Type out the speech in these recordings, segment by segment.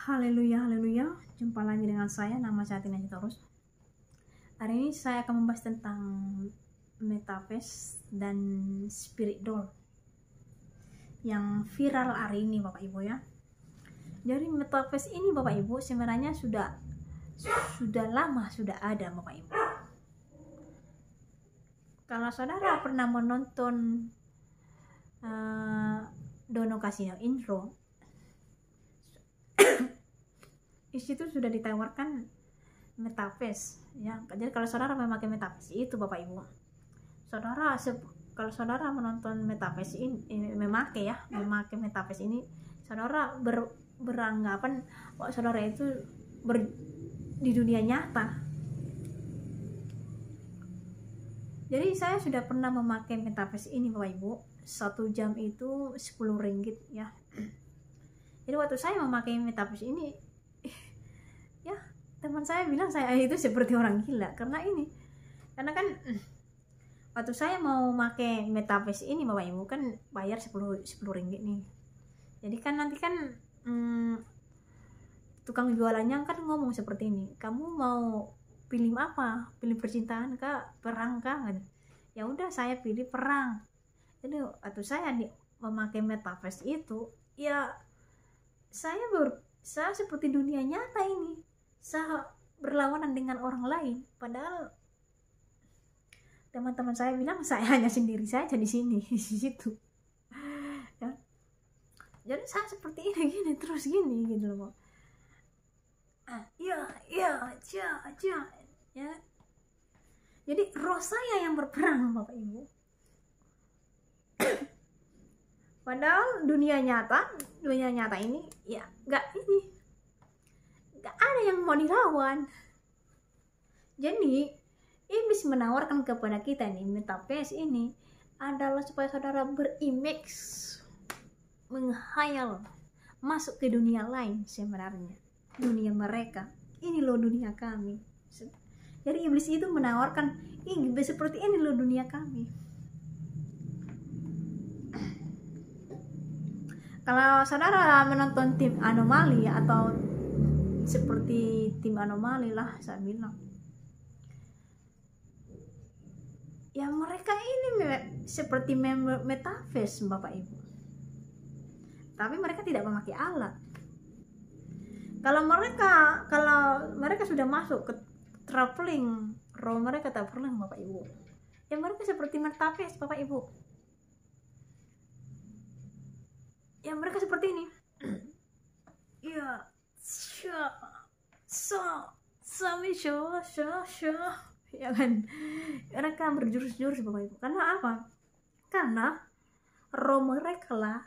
Haleluya, haleluya. Jumpa lagi dengan saya, nama saya Tina Sitorus. Hari ini saya akan membahas tentang metaverse dan spirit doll yang viral hari ini, Bapak Ibu ya. Jadi metaverse ini, Bapak Ibu, sebenarnya sudah lama sudah ada, Bapak Ibu. Kalau saudara pernah menonton Dono Kasino Intro, di situ sudah ditawarkan metaverse ya. Jadi kalau saudara memakai metaverse itu, Bapak Ibu, kalau saudara menonton metaverse ini, memakai metaverse ini, saudara beranggapan bahwa saudara itu di dunia nyata. Jadi saya sudah pernah memakai metaverse ini, Bapak Ibu. 1 jam itu 10 ringgit ya. Jadi waktu saya memakai metaverse ini, ya teman saya bilang saya itu seperti orang gila karena kan waktu saya mau pakai metaverse ini, Bapak Ibu, kan bayar 10 ringgit nih. Jadi kan nanti kan tukang jualannya kan ngomong seperti ini, kamu mau pilih apa, pilih percintaan kah, perang kah? Ya udah, saya pilih perang. Jadi waktu saya memakai metaverse itu, ya saya seperti dunia nyata ini. Saya berlawanan dengan orang lain, padahal teman-teman saya bilang saya hanya sendiri saja di sini, di situ. Ya. Jadi saya seperti ini gini terus gini gitu loh. Ya. Jadi roh saya yang berperang, Bapak Ibu. Padahal dunia nyata ini ya nggak ada yang mau dilawan. Jadi iblis menawarkan kepada kita nih, metaverse ini adalah supaya saudara berimage, menghayal, masuk ke dunia lain. Sebenarnya dunia mereka, ini loh dunia kami. Jadi iblis itu menawarkan, seperti ini loh dunia kami. Kalau saudara menonton tim anomali atau seperti tim anomali lah, saya bilang, ya mereka ini seperti metaverse, Bapak Ibu, tapi mereka tidak memakai alat. Kalau mereka sudah masuk ke traveling, roh mereka traveling, Bapak Ibu, ya mereka seperti metaverse, Bapak Ibu. Ya mereka seperti ini. Ya, ya kan, mereka berjurus-jurus, Bapak Ibu. Karena apa? Karena roh mereka lah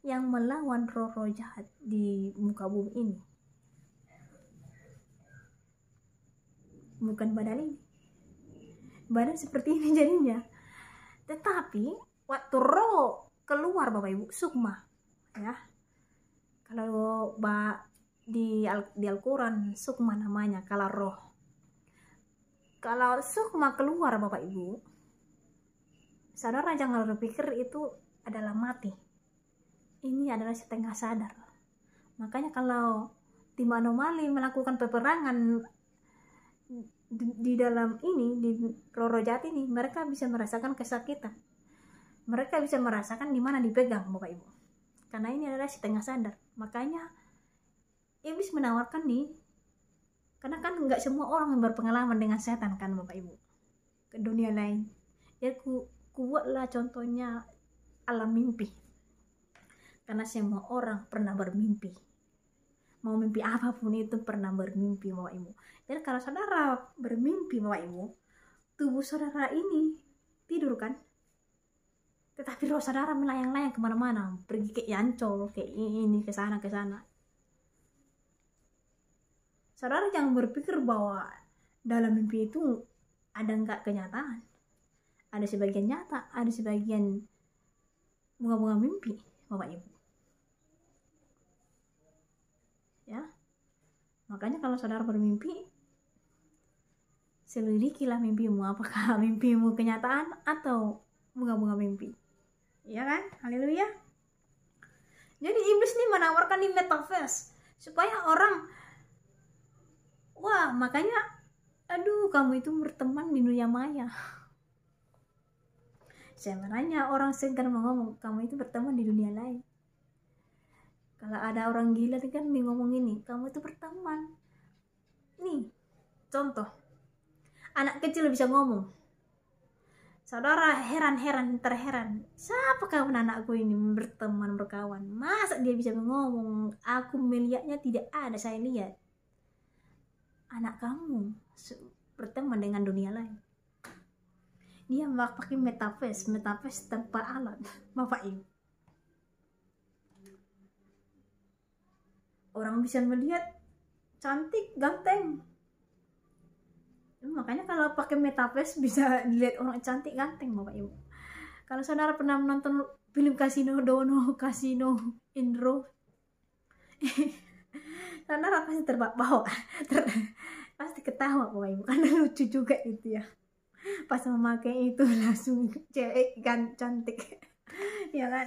yang melawan roh-roh jahat di muka bumi ini, bukan badan ini. Badan seperti ini jadinya. Tetapi waktu roh keluar, Bapak Ibu, sukma ya. Kalau di Al-Quran sukma namanya, kalau roh. Kalau sukma keluar, Bapak Ibu, saudara jangan berpikir itu adalah mati. Ini adalah setengah sadar. Makanya kalau tim anomali melakukan peperangan di dalam ini, di roh jahat ini, mereka bisa merasakan kesakitan. Mereka bisa merasakan di mana dipegang, Bapak Ibu. Karena ini adalah setengah sadar. Makanya iblis menawarkan nih, karena kan nggak semua orang yang berpengalaman dengan setan kan, Bapak Ibu, ke dunia lain. Ya buatlah contohnya alam mimpi. Karena semua orang pernah bermimpi. Mau mimpi apapun itu pernah bermimpi, Bapak Ibu. Jadi kalau saudara bermimpi, Bapak Ibu, tubuh saudara ini tidur kan, tetapi roh saudara melayang-layang kemana-mana, pergi ke Ancol, ke ini, ke sana. Saudara jangan berpikir bahwa dalam mimpi itu ada enggak kenyataan. Ada sebagian nyata, ada sebagian bunga-bunga mimpi, Bapak Ibu. Ya, makanya kalau saudara bermimpi, selidikilah mimpimu, apakah mimpimu kenyataan atau bunga-bunga mimpi. Ya kan? Haleluya. Jadi iblis nih menawarkan di metaverse supaya orang, wah, makanya aduh, kamu itu berteman di dunia maya. Sebenarnya orang segan ngomong kamu itu berteman di dunia lain. Kalau ada orang gila nih kan nih ngomong ini, kamu itu berteman. Nih, contoh. Anak kecil bisa ngomong. Saudara terheran. Siapa kawan anakku ini berteman, berkawan? Masa dia bisa ngomong? Aku melihatnya tidak ada, saya lihat. Anak kamu berteman dengan dunia lain. Dia pakai metaverse tanpa alat, Bapak Ibu. Orang bisa melihat cantik, ganteng. Makanya kalau pakai metaverse bisa dilihat orang cantik, ganteng, Bapak Ibu. Kalau saudara pernah menonton film Casino Dono, Casino Indro, saudara pasti terbawa, pasti ketawa, Bapak Ibu, karena lucu juga itu ya. Pas memakai itu langsung cewek kan cantik, ya kan?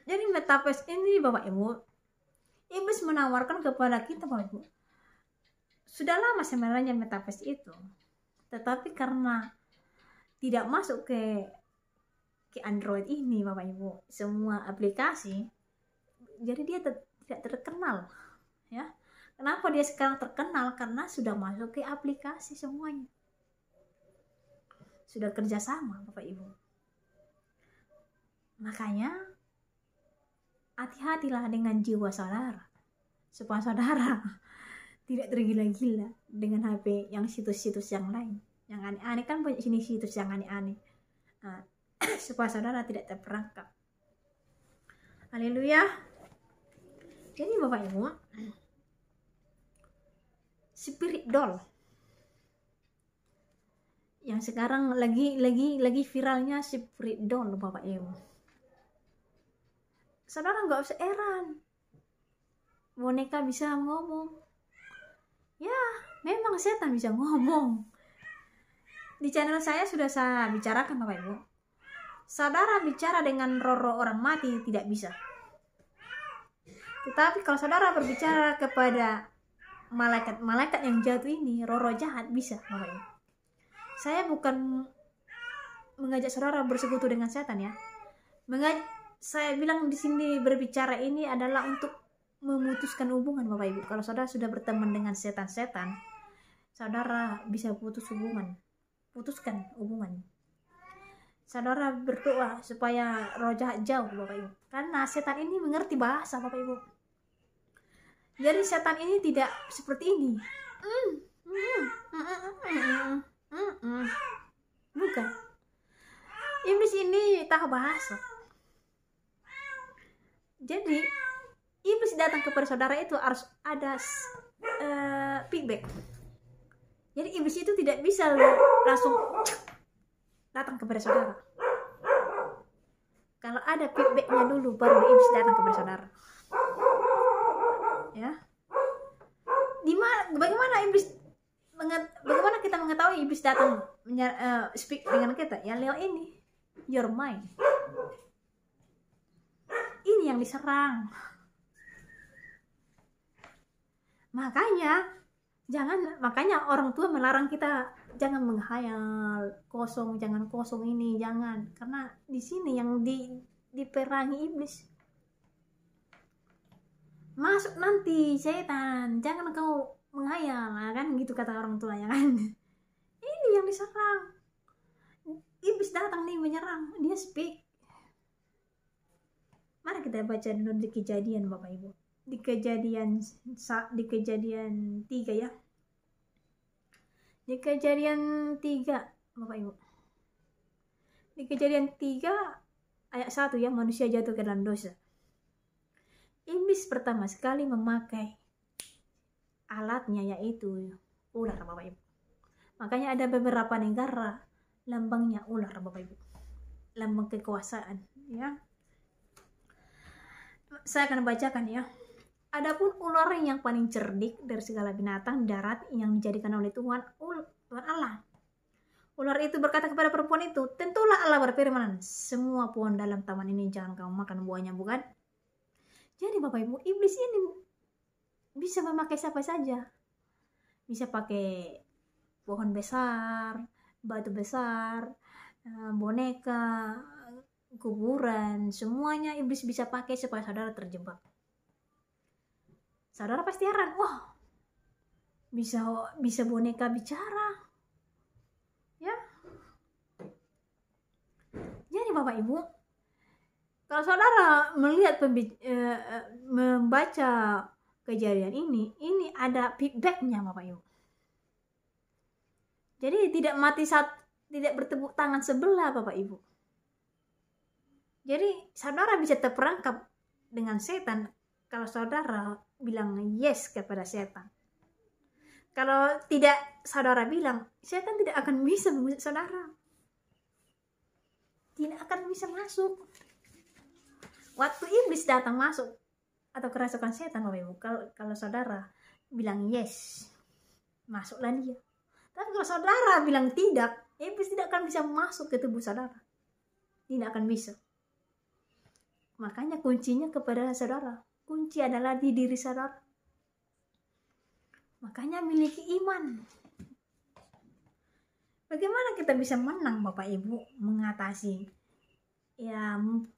Jadi metaverse ini, Bapak Ibu, Iblis menawarkan kepada kita, Bapak Ibu. Sudah lama sebenarnya metaverse itu, tetapi karena tidak masuk ke Android ini, Bapak Ibu, semua aplikasi, jadi dia tidak terkenal, ya. Kenapa dia sekarang terkenal? Karena sudah masuk ke aplikasi semuanya, sudah kerjasama, Bapak Ibu. Makanya hati-hatilah dengan jiwa saudara, supaya saudara tidak tergila-gila dengan HP yang situs-situs yang lain, yang aneh-aneh. Kan banyak sini situs yang aneh-aneh. Nah, supaya saudara tidak terperangkap. Haleluya. Jadi Bapak Ibu, spirit doll yang sekarang lagi viralnya, spirit doll, Bapak Ibu. Saudara nggak usah heran, boneka bisa ngomong. Ya, memang setan bisa ngomong. Di channel saya sudah saya bicarakan, Bapak Ibu. Saudara bicara dengan roh orang mati tidak bisa. Tetapi kalau saudara berbicara kepada malaikat yang jatuh ini, roh jahat, bisa, Bapak Ibu. Saya bukan mengajak saudara bersekutu dengan setan ya. Saya bilang di sini berbicara ini adalah untuk memutuskan hubungan, Bapak Ibu. Kalau saudara sudah berteman dengan setan-setan, saudara bisa putuskan hubungan. Saudara berdoa supaya roh jahat jauh, Bapak Ibu. Karena setan ini mengerti bahasa, Bapak Ibu. Jadi setan ini tidak seperti ini. Bukan. Iblis ini tahu bahasa. Jadi iblis datang kepada saudara itu harus ada feedback. Jadi iblis itu tidak bisa langsung datang kepada saudara. Kalau ada feedbacknya dulu, baru iblis datang kepada saudara. Ya. Bagaimana kita mengetahui iblis datang speak dengan kita? Ya lewat ini, your mind. Ini yang diserang. Makanya orang tua melarang kita jangan menghayal kosong, jangan kosong ini, jangan. Karena di sini yang diperangi iblis. Masuk nanti setan, jangan kau menghayal, kan gitu kata orang tuanya kan. Ini yang diserang. Iblis datang nih menyerang, dia speak. Mari kita baca dulu di Kejadian, Bapak Ibu. Di kejadian 3 ya. Di Kejadian 3, Bapak Ibu. Di Kejadian 3 ayat 1 ya, manusia jatuh ke dalam dosa. Iblis pertama sekali memakai alatnya yaitu ular, Bapak Ibu. Makanya ada beberapa negara lambangnya ular, Bapak Ibu. Lambang kekuasaan, ya. Saya akan bacakan ya. Adapun ular yang paling cerdik dari segala binatang darat yang dijadikan oleh Tuhan Allah. Ular itu berkata kepada perempuan itu, tentulah Allah berfirman, semua pohon dalam taman ini jangan kamu makan buahnya, bukan? Jadi Bapak Ibu, iblis ini bisa memakai siapa saja. Bisa pakai pohon besar, batu besar, boneka, kuburan, semuanya iblis bisa pakai supaya saudara terjebak. Saudara pasti heran, wah, bisa boneka bicara, ya. Jadi Bapak Ibu, kalau saudara melihat membaca kejadian ini ada feedbacknya Bapak Ibu. Jadi tidak mati saat tidak bertepuk tangan sebelah Bapak Ibu. Jadi saudara bisa terperangkap dengan setan kalau saudara bilang yes kepada setan. Kalau tidak saudara bilang, setan tidak akan bisa mengusir saudara. Tidak akan bisa masuk. Waktu iblis datang masuk atau kerasukan setan Bapak Ibu, kalau saudara bilang yes, masuklah dia. Tapi kalau saudara bilang tidak, iblis tidak akan bisa masuk ke tubuh saudara. Tidak akan bisa. Makanya kuncinya kepada saudara. Kunci adalah di diri saudara. Makanya miliki iman. Bagaimana kita bisa menang Bapak Ibu mengatasi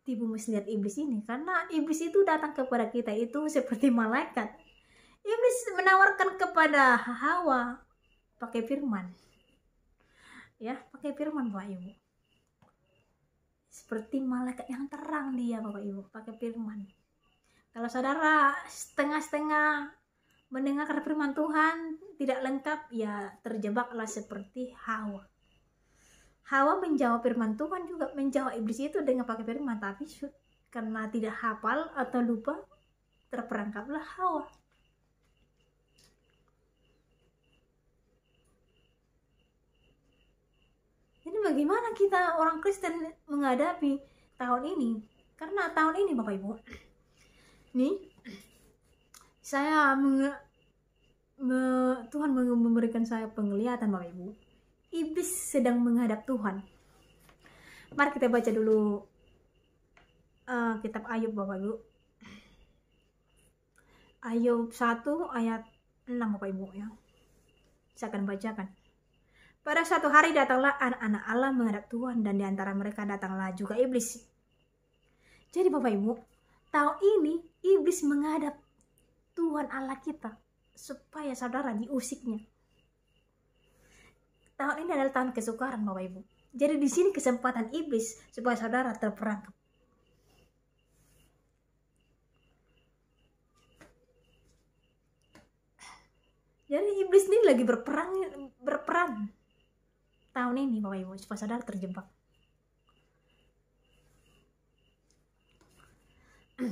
tipu muslihat iblis ini? Karena iblis itu datang kepada kita itu seperti malaikat. Iblis menawarkan kepada Hawa pakai firman. Ya, pakai firman Bapak Ibu. Seperti malaikat yang terang dia Bapak Ibu, pakai firman. Kalau saudara setengah-setengah mendengarkan firman Tuhan tidak lengkap, ya terjebaklah seperti Hawa. Hawa menjawab firman Tuhan juga menjawab iblis itu dengan pakai firman, tapi karena tidak hafal atau lupa, terperangkaplah Hawa. Jadi bagaimana kita orang Kristen menghadapi tahun ini? Karena tahun ini Bapak Ibu, nih saya Tuhan memberikan saya penglihatan Bapak Ibu. Iblis sedang menghadap Tuhan. Mari kita baca dulu kitab Ayub Bapak Ibu. Ayub 1 ayat 6 Bapak Ibu ya. Saya akan bacakan. Pada suatu hari datanglah anak-anak Allah menghadap Tuhan, dan di antara mereka datanglah juga iblis. Jadi Bapak Ibu, tahun ini iblis menghadap Tuhan Allah kita supaya saudara diusiknya. Tahun ini adalah tahun kesukaran Bapak Ibu. Jadi di sini kesempatan iblis supaya saudara terperangkap. Jadi iblis ini lagi berperan tahun ini Bapak Ibu supaya saudara terjebak.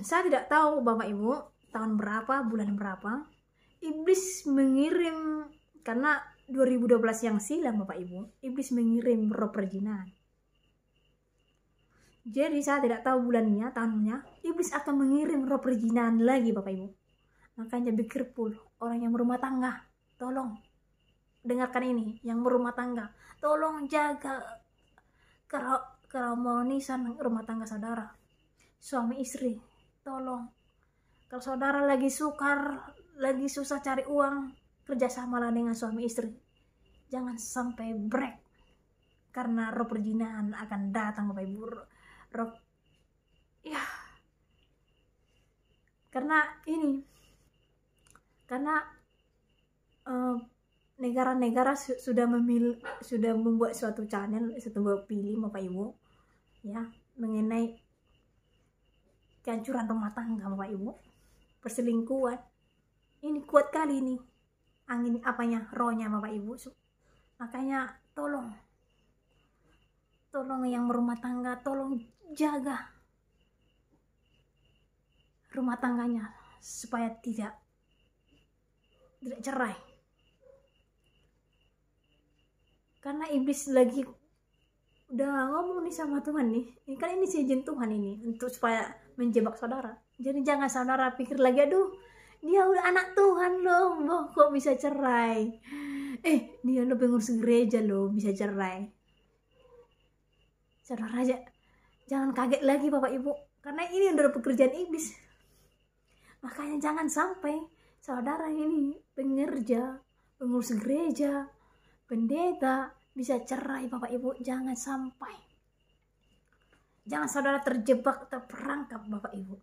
Saya tidak tahu Bapak Ibu tahun berapa, bulan berapa iblis mengirim, karena 2012 yang silam Bapak Ibu, iblis mengirim roh perjinahan. Jadi saya tidak tahu bulannya, tahunnya, iblis akan mengirim roh perjinahan lagi Bapak Ibu. Makanya be careful, orang yang berumah tangga, tolong dengarkan ini, yang berumah tangga, tolong jaga keharmonisan rumah tangga saudara. Suami istri, tolong. Kalau saudara lagi sukar, lagi susah cari uang, kerjasamalah dengan suami istri. Jangan sampai break, karena roh perjinahan akan datang Bapak Ibu. Karena negara-negara sudah membuat suatu channel, suatu film Bapak Ibu ya, mengenai kehancuran rumah tangga Bapak Ibu, perselingkuhan. Ini kuat kali ini angin rohnya Bapak Ibu. Makanya tolong yang berumah tangga, tolong jaga rumah tangganya supaya tidak cerai. Karena iblis lagi udah ngomong nih sama Tuhan nih. Ini kan ini seizin Tuhan ini untuk supaya menjebak saudara. Jadi jangan saudara pikir lagi, aduh dia udah anak Tuhan loh, kok bisa cerai. Dia lo pengurus gereja loh, bisa cerai. Saudara aja jangan kaget lagi Bapak Ibu, karena ini udah pekerjaan iblis. Makanya jangan sampai saudara ini pengerja, pengurus gereja, pendeta bisa cerai Bapak Ibu. Jangan sampai. Jangan saudara terjebak, terperangkap Bapak Ibu.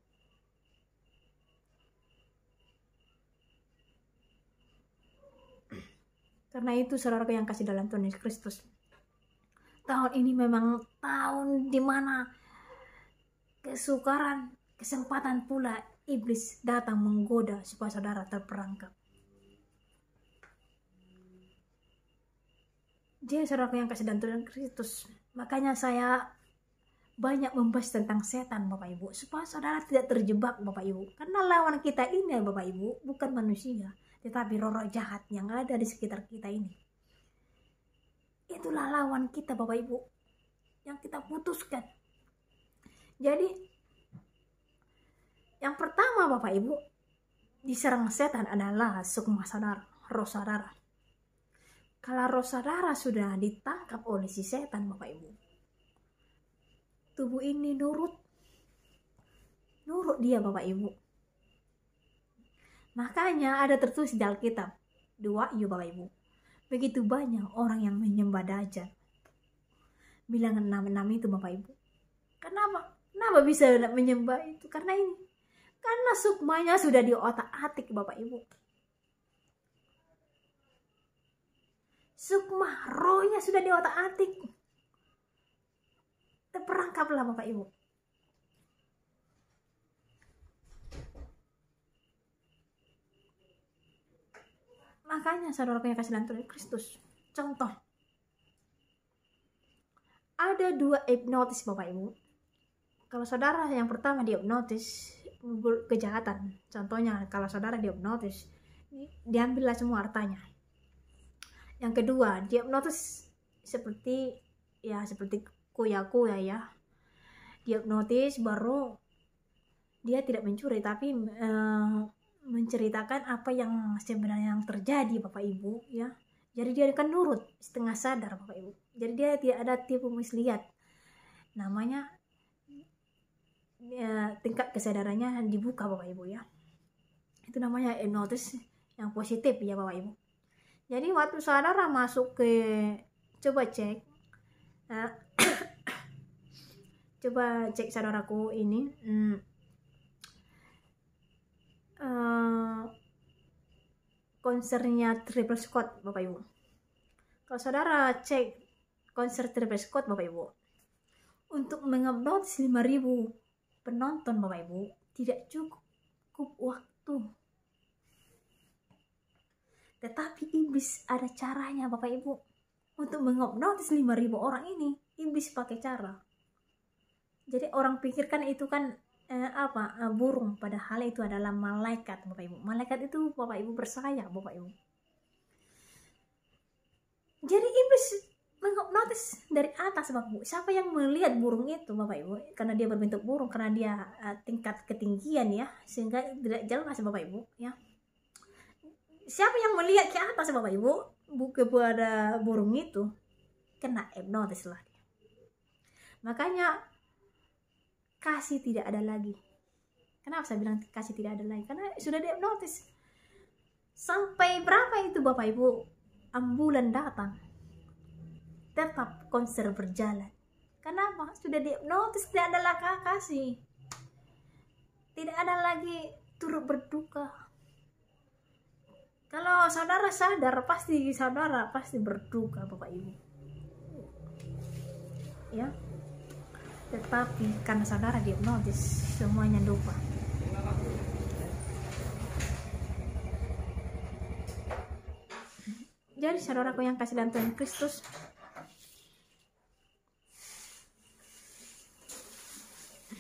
Karena itu saudaraku yang kasih dalam Tuhan Yesus Kristus, tahun ini memang tahun dimana kesukaran, kesempatan pula iblis datang menggoda supaya saudara terperangkap. Jadi saudaraku yang kasih dalam Tuhan Kristus, makanya saya banyak membahas tentang setan Bapak Ibu, supaya saudara tidak terjebak Bapak Ibu. Karena lawan kita ini Bapak Ibu bukan manusia, tetapi roh-roh jahat yang ada di sekitar kita ini. Itulah lawan kita Bapak Ibu, yang kita putuskan. Jadi yang pertama Bapak Ibu, diserang setan adalah sukma saudara, roh saudara. Kalau roh saudara sudah ditangkap oleh si setan Bapak Ibu, tubuh ini nurut dia Bapak Ibu. Makanya ada tertulis di Alkitab 2 Bapak Ibu, begitu banyak orang yang menyembah Dajjal. Bilangan 66 itu Bapak Ibu. Kenapa bisa menyembah itu? Karena ini, karena sukmanya sudah di otak-atik Bapak Ibu. Sukma rohnya sudah di otak-atik. Terperangkaplah Bapak Ibu. Makanya saudara punya kasih dalam Tuhan Kristus. Contoh, ada 2 hipnotis Bapak Ibu. Kalau saudara yang pertama dihipnotis kejahatan, contohnya kalau saudara dihipnotis, diambillah semua hartanya. Yang kedua, dihipnotis seperti kuya-kuya ya. Dihipnotis baru dia tidak mencuri, tapi menceritakan apa yang sebenarnya yang terjadi Bapak Ibu ya. Jadi dia akan nurut setengah sadar Bapak Ibu. Jadi dia tidak ada tipu muslihat. Namanya tingkat kesadarannya dibuka Bapak Ibu ya. Itu namanya hipnotis yang positif ya Bapak Ibu. Jadi waktu saudara masuk ke, coba cek coba cek saudaraku ini konsernya Triple Scott Bapak Ibu. Kalau saudara cek konser Triple Scott Bapak Ibu, untuk menghipnotis 5.000 penonton Bapak Ibu tidak cukup waktu. Tetapi iblis ada caranya Bapak Ibu. Untuk menghipnotis 5.000 orang ini, iblis pakai cara. Jadi orang pikirkan itu kan burung, padahal itu adalah malaikat Bapak Ibu. Malaikat itu Bapak Ibu bersayap Bapak Ibu. Jadi iblis menghipnotis dari atas Bapak Ibu. Siapa yang melihat burung itu Bapak Ibu? Karena dia berbentuk burung, karena dia tingkat ketinggian ya, sehingga tidak jelas Bapak Ibu ya. Siapa yang melihat ke atas Bapak Ibu kepada burung itu, kena hipnotis lah dia. Makanya kasih tidak ada lagi. Kenapa saya bilang kasih tidak ada lagi? Karena sudah dihipnotis. Sampai berapa itu Bapak Ibu, ambulan datang, tetap konser berjalan. Kenapa? Sudah dihipnotis, tidak ada lagi kasih. Tidak ada lagi turut berduka. Kalau saudara sadar, saudara pasti berduka Bapak Ibu ya. Tetapi karena saudara dihipnotis, semuanya lupa. Jadi saudaraku yang kasih dalam Tuhan Kristus,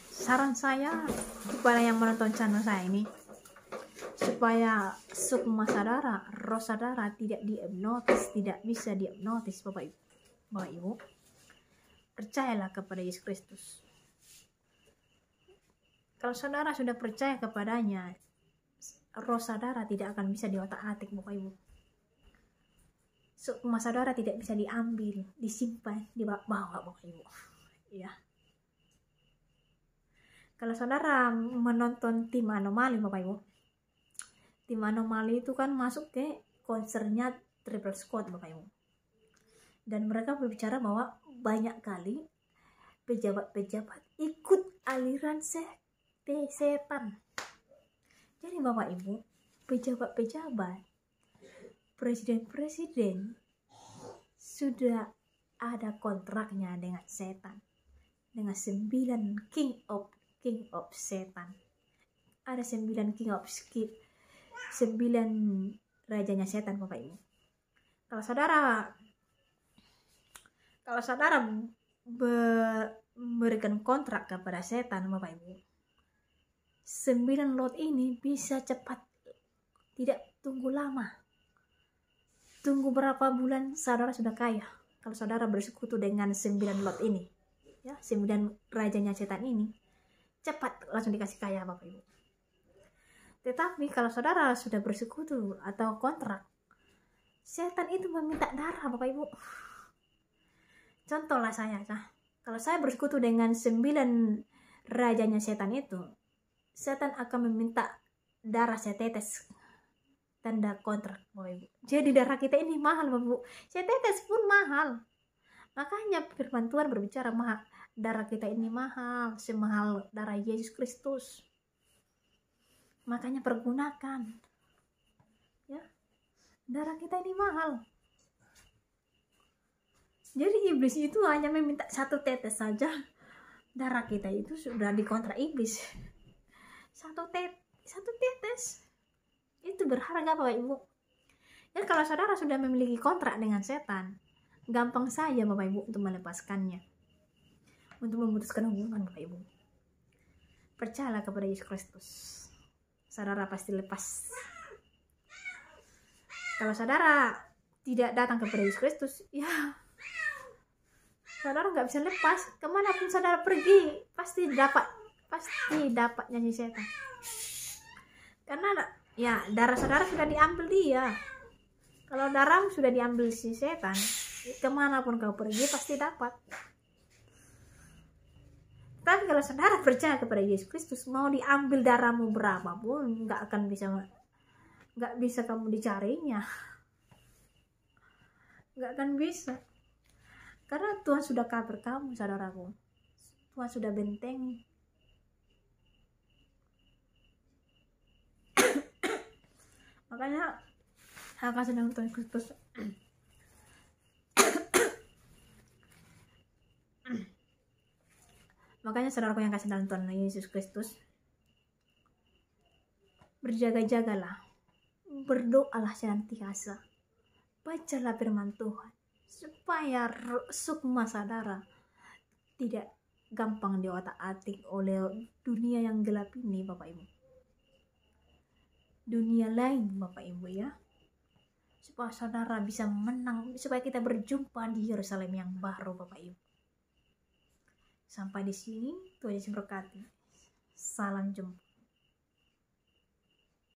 saran saya kepada yang menonton channel saya ini, supaya sukma saudara, roh saudara tidak dihipnotis, tidak bisa dihipnotis Bapak Ibu, percayalah kepada Yesus Kristus. Kalau saudara sudah percaya kepadanya, roh saudara tidak akan bisa diotak-atik Bapak Ibu. Sukma saudara tidak bisa diambil, disimpan, dibawa Bapak Ibu ya. Kalau saudara menonton tim anomali Bapak Ibu, tim anomali itu kan masuk ke konsernya Triple Squad Bapak Ibu, dan mereka berbicara bahwa banyak kali pejabat-pejabat ikut aliran setan. Jadi Bapak Ibu, pejabat-pejabat, presiden-presiden sudah ada kontraknya dengan setan, dengan 9 king of setan. Ada 9 king of 9 rajanya setan Bapak Ibu. Kalau saudara memberikan kontrak kepada setan Bapak Ibu, 9 lot ini bisa cepat, tidak tunggu lama. Tunggu berapa bulan saudara sudah kaya. Kalau saudara bersekutu dengan 9 lot ini, ya, 9 rajanya setan ini, cepat langsung dikasih kaya Bapak Ibu. Tetapi kalau saudara sudah bersekutu atau kontrak, setan itu meminta darah Bapak Ibu. Contohlah saya, kalau saya bersekutu dengan 9 rajanya setan itu, setan akan meminta darah setetes, tanda kontrak Bapak Ibu. Jadi darah kita ini mahal Bapak Ibu, setetes pun mahal. Makanya firman Tuhan berbicara mahal, darah kita ini mahal, semahal darah Yesus Kristus. Makanya pergunakan, ya, darah kita ini mahal. Jadi iblis itu hanya meminta 1 tetes saja darah kita, itu sudah dikontrak iblis. 1 tetes itu berharga Bapak Ibu. Ya, kalau saudara sudah memiliki kontrak dengan setan, gampang saja Bapak Ibu untuk melepaskannya, untuk memutuskan hubungan Bapak Ibu. Percayalah kepada Yesus Kristus, saudara pasti lepas. Kalau saudara tidak datang kepada Yesus Kristus, ya saudara nggak bisa lepas. Kemanapun saudara pergi, pasti dapatnya si setan. Karena ya darah saudara sudah diambil dia. Kalau darah sudah diambil si setan, kemanapun kau pergi pasti dapat. Tapi kalau saudara percaya kepada Yesus Kristus, mau diambil darahmu berapapun, nggak bisa kamu dicarinya, nggak akan bisa. Karena Tuhan sudah cover kamu, saudaraku. Tuhan sudah benteng. Makanya hak kasih dalam Tuhan Kristus. Makanya saudaraku yang kasih dalam Tuhan Yesus Kristus, berjaga-jagalah, berdoalah senantiasa, bacalah firman Tuhan, supaya sukma saudara tidak gampang diotak-atik oleh dunia yang gelap ini Bapak Ibu, dunia lain Bapak Ibu, ya, supaya saudara bisa menang, supaya kita berjumpa di Yerusalem yang baru Bapak Ibu. Sampai di sini, Tuhan Yesus berkati. Salam jumpa.